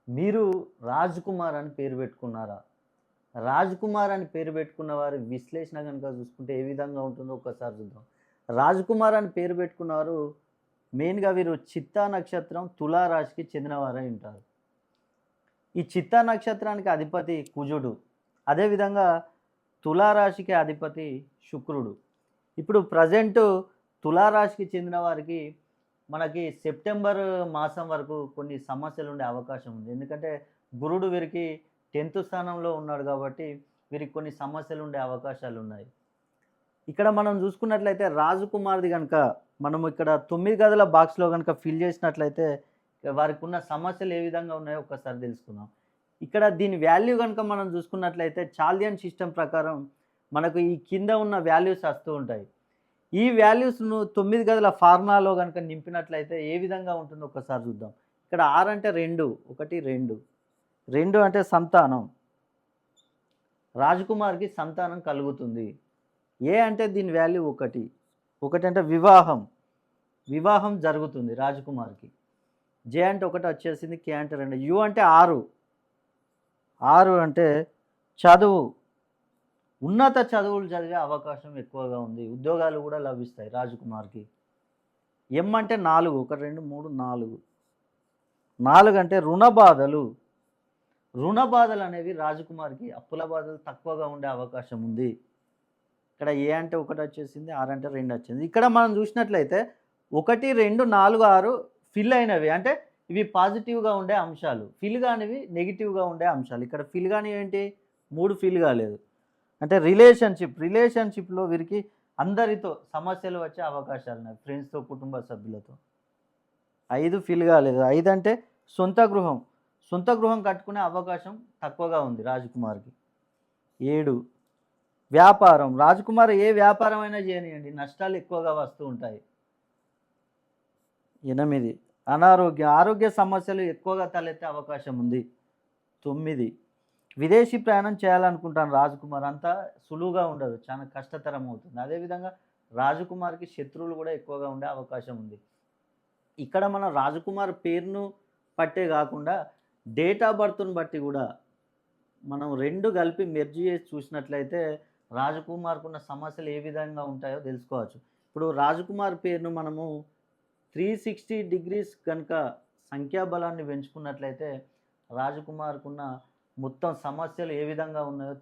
మీరు రాజ్ కుమార్ అని పేరు పెట్టుకున్నారా? రాజ్ కుమార్ అని పేరు పెట్టుకున్న వారి విశ్లేషణ గనుక చూసుకుంటే ఏ విధంగా ఉంటుందో ఒక్కసారి చూద్దాం. రాజ్ కుమార్ అని పేరు పెట్టుకున్నవారు మెయిన్‌గా వీరు చిత్తా నక్షత్రం, తులా రాశికి చెందినవారై ఉంటారు. ఈ చిత్తా నక్షత్రానికి అధిపతి కుజుడు. అదేవిధంగా తులా రాశికి అధిపతి శుక్రుడు. ఇప్పుడు ప్రెజెంటు తులా రాశికి చెందిన వారికి మనకి సెప్టెంబర్ మాసం వరకు కొన్ని సమస్యలుండే అవకాశం ఉంది. ఎందుకంటే గురుడు వీరికి 10థ్ స్థానంలో ఉన్నాడు కాబట్టి వీరికి కొన్ని సమస్యలుండే అవకాశాలున్నాయి. ఇక్కడ మనం చూసుకున్నట్లయితే రాజకుమార్‌ది గనక మనం ఇక్కడ 9 గదుల బాక్స్‌లో గనక ఫిల్ చేసినట్లయితే వారికున్న సమస్యలు ఏ విధంగా ఉన్నాయో ఒక్కసారి తెలుసుకుందాం. ఇక్కడ దీని వాల్యూ గనక మనం చూసుకున్నట్లయితే చాల్దియన్ సిస్టమ్ ప్రకారం మనకు ఈ కింద ఉన్న వాల్యూస్ వస్తూ ఉంటాయి. ఈ వాల్యూస్‌ను 9 గదుల ఫార్ములాలో గనక నింపినట్లయితే ఏ విధంగా ఉంటుందో ఒక్కసారి చూద్దాం. ఇక్కడ 6 అంటే 2, 1, 2. 2 అంటే సంతానం. రాజకుమార్‌కి సంతానం కలుగుతుంది. ఏ అంటే దీని వాల్యూ 1. 1 అంటే వివాహం. వివాహం జరుగుతుంది రాజకుమార్‌కి. జే అంటే 1 వచ్చేసింది. కే అంటే 2. యు అంటే 6. 6 అంటే చదువు. ఉన్నత చదువులు చదివే అవకాశం ఎక్కువగా ఉంది. ఉద్యోగాలు కూడా లభిస్తాయి రాజకుమార్‌కి. ఎం అంటే 4. 1, 2, 3, 4. 4 అంటే రుణ బాధలు. రుణ బాధలు అనేవి రాజకుమార్‌కి అప్పుల బాధలు తక్కువగా ఉండే అవకాశం ఉంది. ఇక్కడ ఏ అంటే 1 వచ్చేసింది. 6 అంటే 2 వచ్చింది. ఇక్కడ మనం చూసినట్లయితే 1, 2, 4, 6 ఫిల్ అయినవి. అంటే ఇవి పాజిటివ్‌గా ఉండే అంశాలు. ఫిల్ కానివి నెగెటివ్‌గా ఉండే అంశాలు. ఇక్కడ ఫిల్ కానివి ఏంటి? 3 ఫిల్ కాలేదు. అంటే రిలేషన్‌షిప్‌లో వీరికి అందరితో సమస్యలు వచ్చే అవకాశాలున్నాయి. ఫ్రెండ్స్‌తో, కుటుంబ సభ్యులతో. 5 ఫిల్ కాలేదు. 5 అంటే సొంత గృహం. సొంత గృహం కట్టుకునే అవకాశం తక్కువగా ఉంది రాజకుమార్‌కి. 7 వ్యాపారం. రాజకుమార్ ఏ వ్యాపారమైనా చేయనియండి నష్టాలు ఎక్కువగా వస్తూ ఉంటాయి. 8 అనారోగ్యం. ఆరోగ్య సమస్యలు ఎక్కువగా తలెత్తే అవకాశం ఉంది. 9 విదేశీ ప్రయాణం చేయాలనుకుంటాను రాజకుమార్. అంతా సులువుగా ఉండదు. చాలా కష్టతరం అవుతుంది. అదేవిధంగా రాజకుమార్‌కి శత్రువులు కూడా ఎక్కువగా ఉండే అవకాశం ఉంది. ఇక్కడ మనం రాజకుమార్ పేరును పట్టే కాకుండా డేట్ ఆఫ్ బర్త్‌ని బట్టి కూడా మనం 2 కలిపి మెర్జ్ చేసి చూసినట్లయితే రాజకుమార్‌కున్న సమస్యలు ఏ విధంగా ఉంటాయో తెలుసుకోవచ్చు. ఇప్పుడు రాజకుమార్ పేరును మనము 360 డిగ్రీస్ కనుక సంఖ్యాబలాన్ని పెంచుకున్నట్లయితే రాజకుమార్‌కున్న మొత్తం సమస్యలు ఏ విధంగా ఉన్నాయో